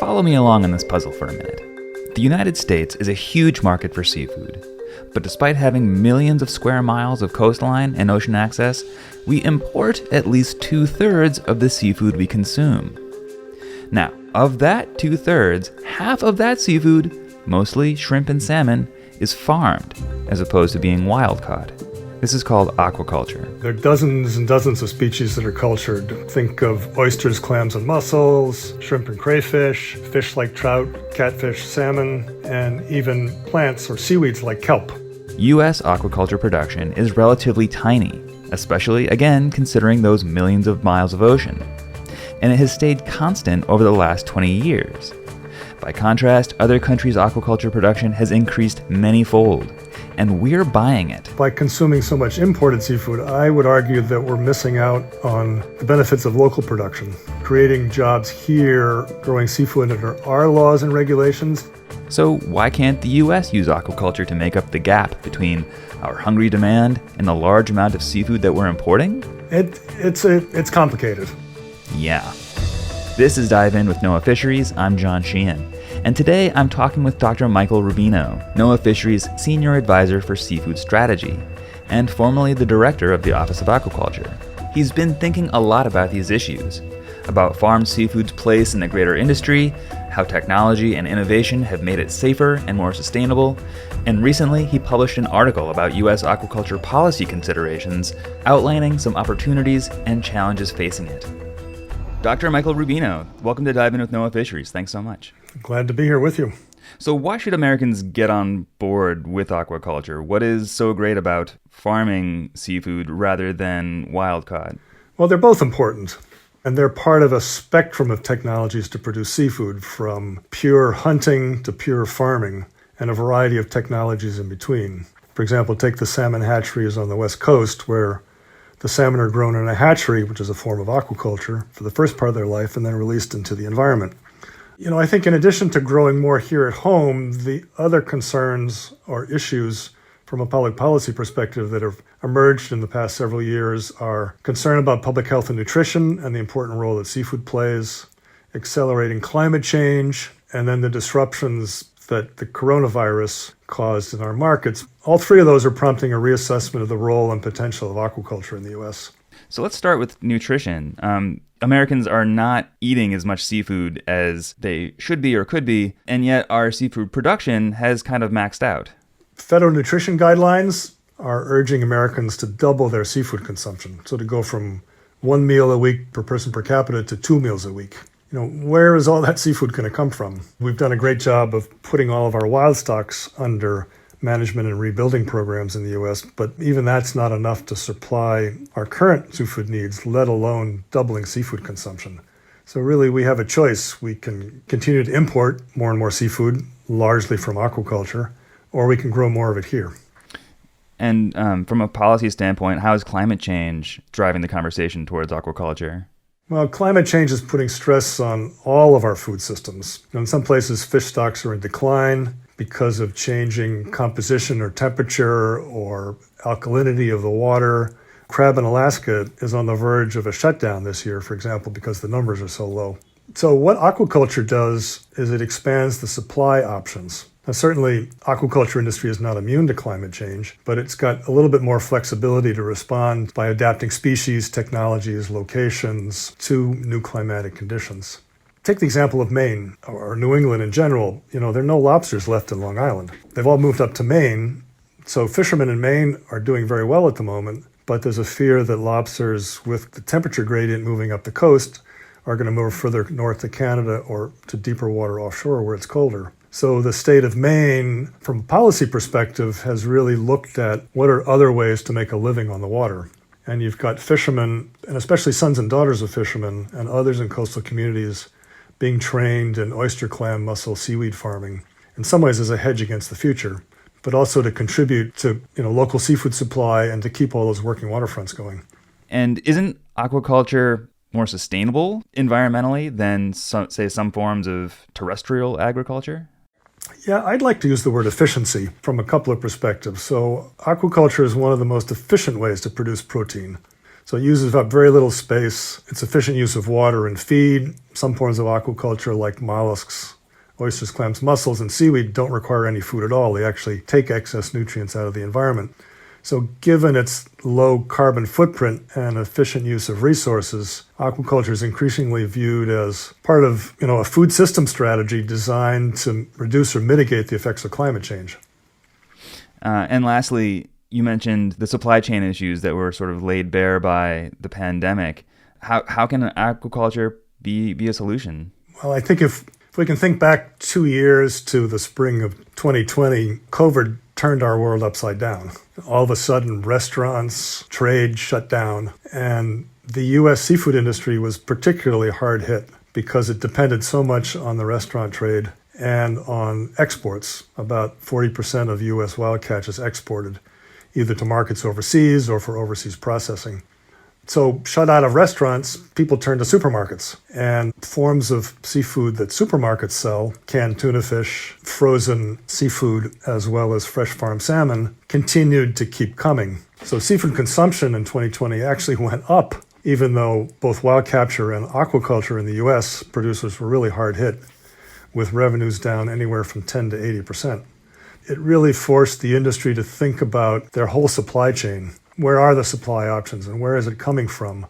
Follow me along on this puzzle for a minute. The United States is a huge market for seafood, but despite having millions of square miles of coastline and ocean access, we import at least 2/3 of the seafood we consume. Now, of that 2/3, half of that seafood, mostly shrimp and salmon, is farmed, as opposed to being wild caught. This is called aquaculture. There are dozens and dozens of species that are cultured. Think of oysters, clams, and mussels, shrimp and crayfish, fish like trout, catfish, salmon, and even plants or seaweeds like kelp. U.S. aquaculture production is relatively tiny, especially, again, considering those millions of miles of ocean. And it has stayed constant over the last 20 years. By contrast, other countries' aquaculture production has increased many-fold, and we're buying it. By consuming so much imported seafood, I would argue that we're missing out on the benefits of local production, creating jobs here, growing seafood under our laws and regulations. So why can't the U.S. use aquaculture to make up the gap between our hungry demand and the large amount of seafood that we're importing? It's complicated. Yeah. This is Dive In with NOAA Fisheries. I'm John Sheehan. And today I'm talking with Dr. Michael Rubino, NOAA Fisheries Senior Advisor for Seafood Strategy, and formerly the Director of the Office of Aquaculture. He's been thinking a lot about these issues, about farmed seafood's place in the greater industry, how technology and innovation have made it safer and more sustainable, and recently he published an article about U.S. aquaculture policy considerations, outlining some opportunities and challenges facing it. Dr. Michael Rubino, welcome to Dive In with NOAA Fisheries. Thanks so much. Glad to be here with you. So why should Americans get on board with aquaculture? What is so great about farming seafood rather than wild caught? Well, they're both important, and they're part of a spectrum of technologies to produce seafood, from pure hunting to pure farming, and a variety of technologies in between. For example, take the salmon hatcheries on the West Coast, where the salmon are grown in a hatchery, which is a form of aquaculture, for the first part of their life and then released into the environment. I think in addition to growing more here at home, the other concerns or issues from a public policy perspective that have emerged in the past several years are concern about public health and nutrition and the important role that seafood plays, accelerating climate change, and then the disruptions that the coronavirus caused in our markets. All three of those are prompting a reassessment of the role and potential of aquaculture in the U.S. So let's start with nutrition. Americans are not eating as much seafood as they should be or could be, and yet our seafood production has kind of maxed out. Federal nutrition guidelines are urging Americans to double their seafood consumption, so to go from 1 meal a week per person per capita to 2 meals a week. Where is all that seafood going to come from? We've done a great job of putting all of our wild stocks under management and rebuilding programs in the U.S., but even that's not enough to supply our current seafood needs, let alone doubling seafood consumption. So really, we have a choice. We can continue to import more and more seafood, largely from aquaculture, or we can grow more of it here. And from a policy standpoint, how is climate change driving the conversation towards aquaculture? Well, climate change is putting stress on all of our food systems. In some places, fish stocks are in decline because of changing composition or temperature or alkalinity of the water. Crab in Alaska is on the verge of a shutdown this year, for example, because the numbers are so low. So what aquaculture does is it expands the supply options. Now, certainly, aquaculture industry is not immune to climate change, but it's got a little bit more flexibility to respond by adapting species, technologies, locations to new climatic conditions. Take the example of Maine, or New England in general. There are no lobsters left in Long Island. They've all moved up to Maine, so fishermen in Maine are doing very well at the moment, but there's a fear that lobsters, with the temperature gradient moving up the coast, are going to move further north to Canada or to deeper water offshore where it's colder. So the state of Maine, from a policy perspective, has really looked at what are other ways to make a living on the water. And you've got fishermen, and especially sons and daughters of fishermen and others in coastal communities, being trained in oyster, clam, mussel, seaweed farming, in some ways as a hedge against the future, but also to contribute to local seafood supply and to keep all those working waterfronts going. And isn't aquaculture more sustainable environmentally than, some forms of terrestrial agriculture? Yeah, I'd like to use the word efficiency from a couple of perspectives. So aquaculture is one of the most efficient ways to produce protein. So it uses up very little space. It's efficient use of water and feed. Some forms of aquaculture like mollusks, oysters, clams, mussels, and seaweed don't require any food at all. They actually take excess nutrients out of the environment. So given its low carbon footprint and efficient use of resources, aquaculture is increasingly viewed as part of a food system strategy designed to reduce or mitigate the effects of climate change. And lastly, you mentioned the supply chain issues that were sort of laid bare by the pandemic. How can aquaculture be a solution? Well, I think if we can think back 2 years to the spring of 2020, COVID turned our world upside down. All of a sudden, restaurants, trade shut down, and the U.S. seafood industry was particularly hard hit because it depended so much on the restaurant trade and on exports. About 40% of U.S. wild catch is exported, either to markets overseas or for overseas processing. So shut out of restaurants, people turn to supermarkets. And forms of seafood that supermarkets sell, canned tuna fish, frozen seafood, as well as fresh farm salmon, continued to keep coming. So seafood consumption in 2020 actually went up, even though both wild capture and aquaculture in the U.S. producers were really hard hit, with revenues down anywhere from 10 to 80%. It really forced the industry to think about their whole supply chain. Where are the supply options and where is it coming from?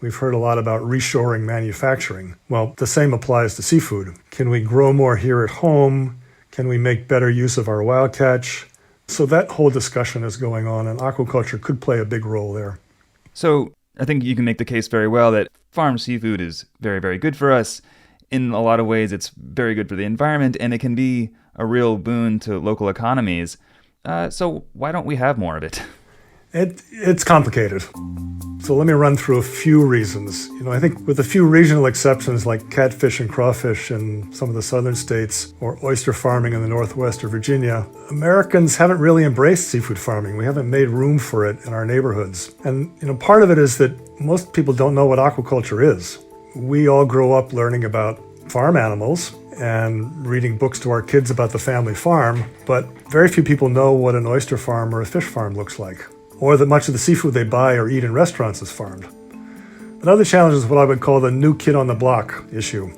We've heard a lot about reshoring manufacturing. Well, the same applies to seafood. Can we grow more here at home? Can we make better use of our wild catch? So that whole discussion is going on, and aquaculture could play a big role there. So I think you can make the case very well that farm seafood is very, very good for us. In a lot of ways, it's very good for the environment, and it can be a real boon to local economies. So why don't we have more of it? It's complicated. So let me run through a few reasons. I think with a few regional exceptions like catfish and crawfish in some of the southern states or oyster farming in the northwest of Virginia, Americans haven't really embraced seafood farming. We haven't made room for it in our neighborhoods. And part of it is that most people don't know what aquaculture is. We all grow up learning about farm animals and reading books to our kids about the family farm, but very few people know what an oyster farm or a fish farm looks like, or that much of the seafood they buy or eat in restaurants is farmed. Another challenge is what I would call the new kid on the block issue.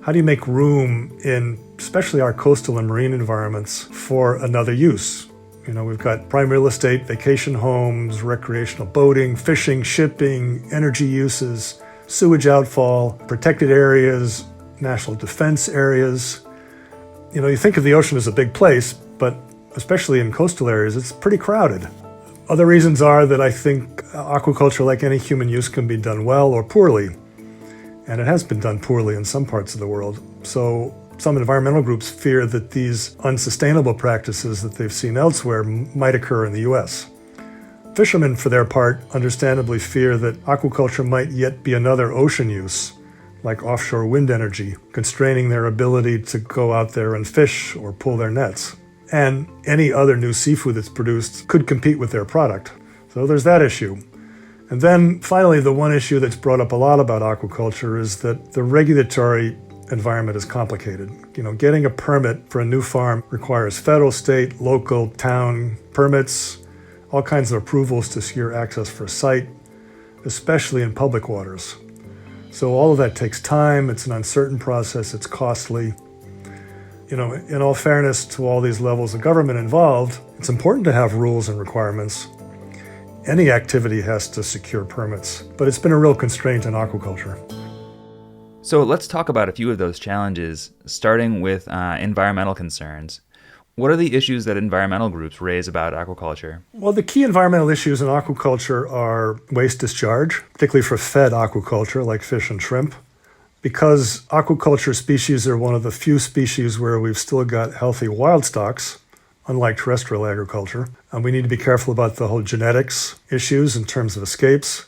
How do you make room in, especially our coastal and marine environments, for another use? We've got prime real estate, vacation homes, recreational boating, fishing, shipping, energy uses, sewage outfall, protected areas, national defense areas. You think of the ocean as a big place, but especially in coastal areas, it's pretty crowded. Other reasons are that I think aquaculture, like any human use, can be done well or poorly. And it has been done poorly in some parts of the world. So some environmental groups fear that these unsustainable practices that they've seen elsewhere might occur in the U.S. Fishermen, for their part, understandably fear that aquaculture might yet be another ocean use, like offshore wind energy, constraining their ability to go out there and fish or pull their nets. And any other new seafood that's produced could compete with their product. So there's that issue. And then finally, the one issue that's brought up a lot about aquaculture is that the regulatory environment is complicated. Getting a permit for a new farm requires federal, state, local, town permits, all kinds of approvals to secure access for a site, especially in public waters. So all of that takes time, it's an uncertain process, it's costly. In all fairness to all these levels of government involved, it's important to have rules and requirements. Any activity has to secure permits, but it's been a real constraint in aquaculture. So let's talk about a few of those challenges, starting with environmental concerns. What are the issues that environmental groups raise about aquaculture? Well, the key environmental issues in aquaculture are waste discharge, particularly for fed aquaculture like fish and shrimp. Because aquaculture species are one of the few species where we've still got healthy wild stocks, unlike terrestrial agriculture, and we need to be careful about the whole genetics issues in terms of escapes.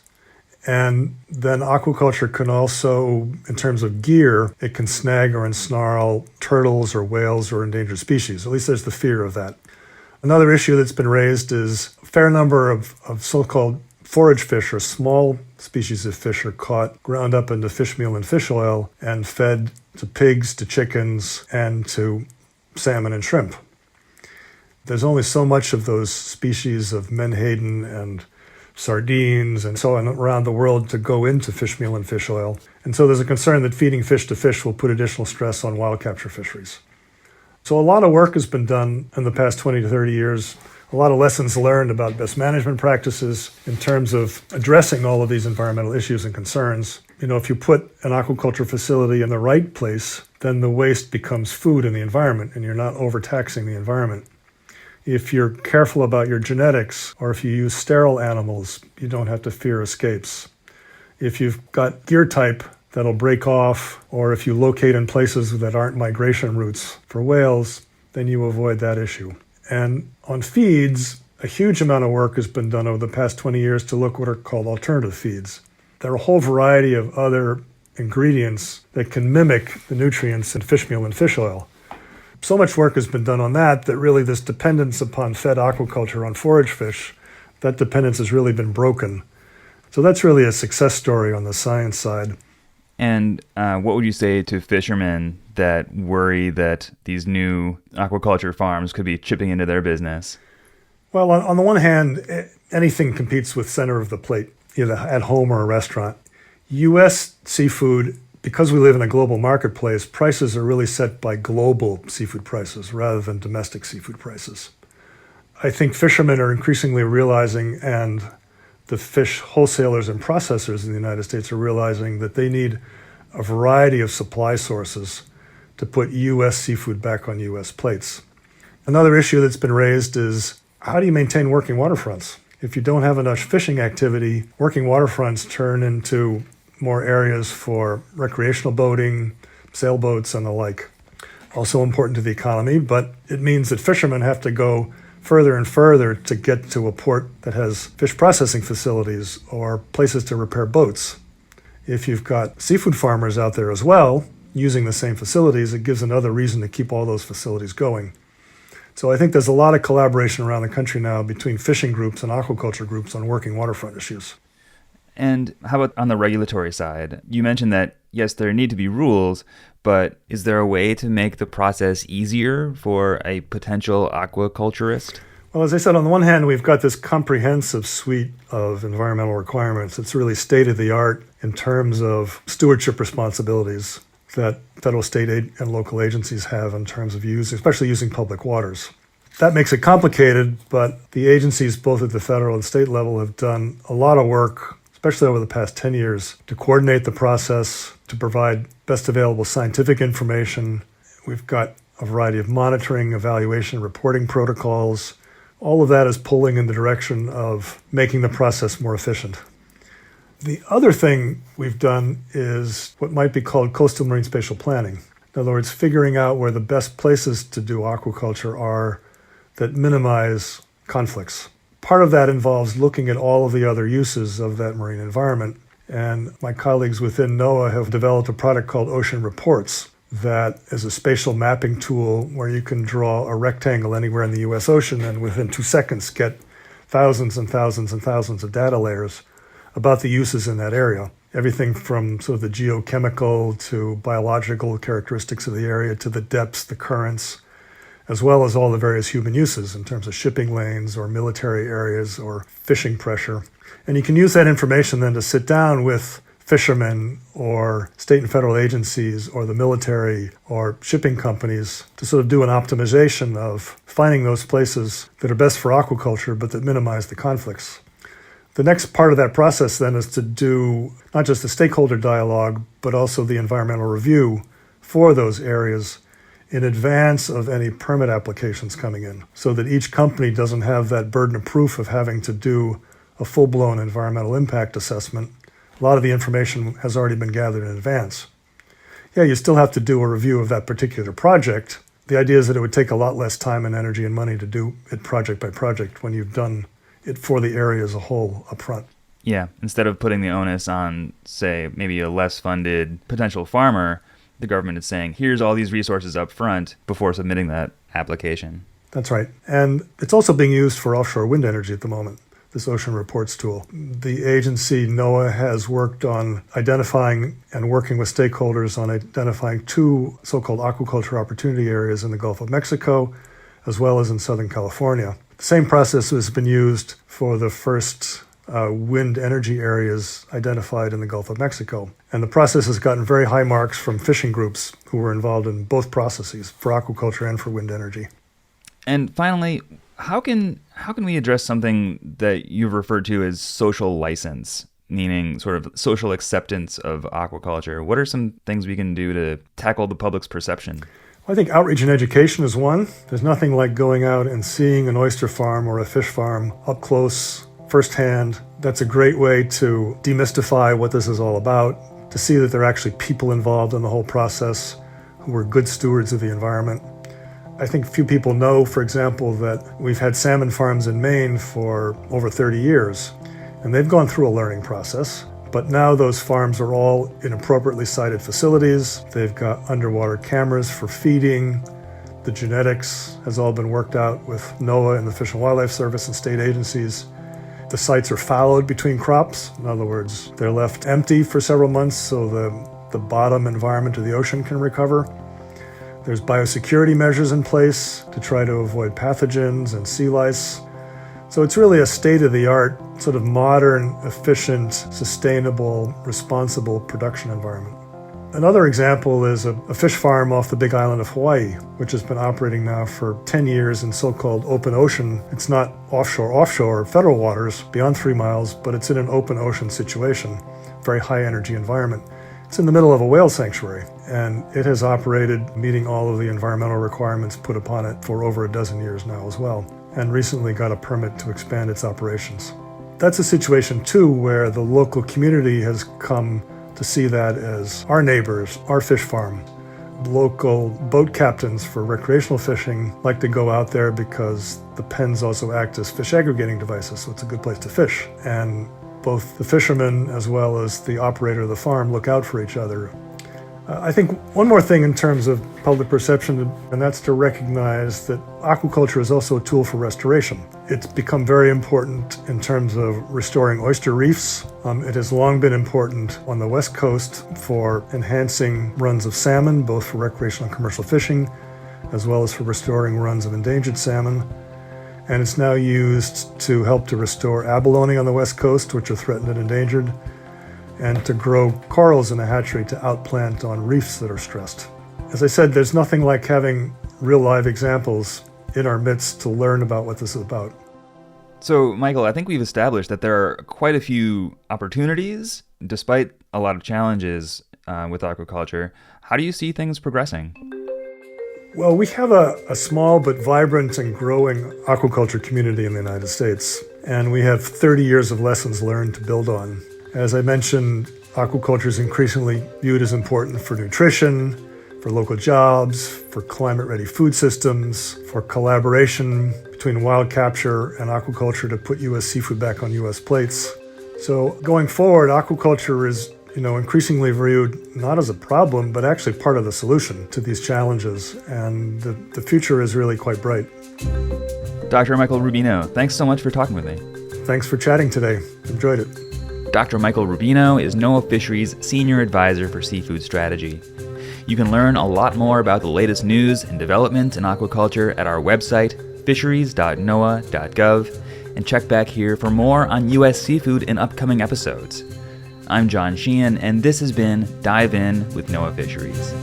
And then aquaculture can also, in terms of gear, it can snag or ensnarl turtles or whales or endangered species. At least there's the fear of that. Another issue that's been raised is a fair number of so-called forage fish, or small species of fish, are caught, ground up into fish meal and fish oil, and fed to pigs, to chickens, and to salmon and shrimp. There's only so much of those species of menhaden and sardines and so on around the world to go into fish meal and fish oil. And so there's a concern that feeding fish to fish will put additional stress on wild capture fisheries. So a lot of work has been done in the past 20 to 30 years. A lot of lessons learned about best management practices in terms of addressing all of these environmental issues and concerns. If you put an aquaculture facility in the right place, then the waste becomes food in the environment and you're not overtaxing the environment. If you're careful about your genetics, or if you use sterile animals, you don't have to fear escapes. If you've got gear type that'll break off, or if you locate in places that aren't migration routes for whales, then you avoid that issue. And on feeds, a huge amount of work has been done over the past 20 years to look at what are called alternative feeds. There are a whole variety of other ingredients that can mimic the nutrients in fish meal and fish oil. So much work has been done on that really this dependence upon fed aquaculture on forage fish, that dependence has really been broken. So that's really a success story on the science side. And what would you say to fishermen that worry that these new aquaculture farms could be chipping into their business? Well, on the one hand, anything competes with center of the plate, either at home or a restaurant. U.S. seafood, because we live in a global marketplace, prices are really set by global seafood prices rather than domestic seafood prices. I think fishermen are increasingly realizing, and the fish wholesalers and processors in the United States are realizing, that they need a variety of supply sources to put U.S. seafood back on U.S. plates. Another issue that's been raised is, how do you maintain working waterfronts? If you don't have enough fishing activity, working waterfronts turn into more areas for recreational boating, sailboats, and the like. Also important to the economy, but it means that fishermen have to go further and further to get to a port that has fish processing facilities or places to repair boats. If you've got seafood farmers out there as well, using the same facilities, it gives another reason to keep all those facilities going. So I think there's a lot of collaboration around the country now between fishing groups and aquaculture groups on working waterfront issues. And how about on the regulatory side? You mentioned that, yes, there need to be rules, but is there a way to make the process easier for a potential aquaculturist? Well, as I said, on the one hand, we've got this comprehensive suite of environmental requirements. It's really state-of-the-art in terms of stewardship responsibilities that federal, state, and local agencies have in terms of especially using public waters. That makes it complicated, but the agencies, both at the federal and state level, have done a lot of work, especially over the past 10 years, to coordinate the process, to provide best available scientific information. We've got a variety of monitoring, evaluation, reporting protocols. All of that is pulling in the direction of making the process more efficient. The other thing we've done is what might be called coastal marine spatial planning. In other words, figuring out where the best places to do aquaculture are that minimize conflicts. Part of that involves looking at all of the other uses of that marine environment. And my colleagues within NOAA have developed a product called Ocean Reports that is a spatial mapping tool where you can draw a rectangle anywhere in the U.S. ocean and within 2 seconds get thousands and thousands and thousands of data layers about the uses in that area. Everything from sort of the geochemical to biological characteristics of the area to the depths, the currents, as well as all the various human uses in terms of shipping lanes or military areas or fishing pressure. And you can use that information then to sit down with fishermen or state and federal agencies or the military or shipping companies to sort of do an optimization of finding those places that are best for aquaculture but that minimize the conflicts. The next part of that process then is to do not just the stakeholder dialogue, but also the environmental review for those areas in advance of any permit applications coming in, so that each company doesn't have that burden of proof of having to do a full-blown environmental impact assessment. A lot of the information has already been gathered in advance. Yeah, you still have to do a review of that particular project. The idea is that it would take a lot less time and energy and money to do it project by project when you've done it for the area as a whole up front. Yeah, instead of putting the onus on, say, maybe a less funded potential farmer, the government is saying, here's all these resources up front before submitting that application. That's right. And it's also being used for offshore wind energy at the moment, this Ocean Reports tool. The agency, NOAA, has worked on identifying and working with stakeholders on identifying 2 so-called aquaculture opportunity areas in the Gulf of Mexico, as well as in Southern California. The same process has been used for the first wind energy areas identified in the Gulf of Mexico. And the process has gotten very high marks from fishing groups who were involved in both processes, for aquaculture and for wind energy. And finally, how can we address something that you've referred to as social license, meaning sort of social acceptance of aquaculture? What are some things we can do to tackle the public's perception? I think outreach and education is one. There's nothing like going out and seeing an oyster farm or a fish farm up close, firsthand. That's a great way to demystify what this is all about, to see that there are actually people involved in the whole process who are good stewards of the environment. I think few people know, for example, that we've had salmon farms in Maine for over 30 years, and they've gone through a learning process. But now those farms are all in appropriately sited facilities. They've got underwater cameras for feeding. The genetics has all been worked out with NOAA and the Fish and Wildlife Service and state agencies. The sites are fallowed between crops. In other words, they're left empty for several months so the bottom environment of the ocean can recover. There's biosecurity measures in place to try to avoid pathogens and sea lice. So it's really a state-of-the-art, sort of modern, efficient, sustainable, responsible production environment. Another example is a fish farm off the big island of Hawaii, which has been operating now for 10 years in so-called open ocean. It's not offshore federal waters beyond 3 miles, but it's in an open ocean situation, very high energy environment. It's in the middle of a whale sanctuary, and it has operated meeting all of the environmental requirements put upon it for over a dozen years now as well, and recently got a permit to expand its operations. That's a situation too where the local community has come to see that as our neighbors, our fish farm. Local boat captains for recreational fishing like to go out there because the pens also act as fish aggregating devices, so it's a good place to fish. And both the fisherman as well as the operator of the farm look out for each other. I think one more thing in terms of public perception, and that's to recognize that aquaculture is also a tool for restoration. It's become very important in terms of restoring oyster reefs. It has long been important on the West Coast for enhancing runs of salmon, both for recreational and commercial fishing, as well as for restoring runs of endangered salmon. And it's now used to help to restore abalone on the West Coast, which are threatened and endangered, and to grow corals in a hatchery to outplant on reefs that are stressed. As I said, there's nothing like having real live examples in our midst to learn about what this is about. So, Michael, I think we've established that there are quite a few opportunities, despite a lot of challenges with aquaculture. How do you see things progressing? Well, we have a small but vibrant and growing aquaculture community in the United States, and we have 30 years of lessons learned to build on. As I mentioned, aquaculture is increasingly viewed as important for nutrition, for local jobs, for climate-ready food systems, for collaboration between wild capture and aquaculture to put U.S. seafood back on U.S. plates. So going forward, aquaculture is increasingly viewed not as a problem, but actually part of the solution to these challenges. And the future is really quite bright. Dr. Michael Rubino, thanks so much for talking with me. Thanks for chatting today. Enjoyed it. Dr. Michael Rubino is NOAA Fisheries Senior Advisor for Seafood Strategy. You can learn a lot more about the latest news and development in aquaculture at our website, fisheries.noaa.gov, and check back here for more on U.S. seafood in upcoming episodes. I'm John Sheehan, and this has been Dive In with NOAA Fisheries.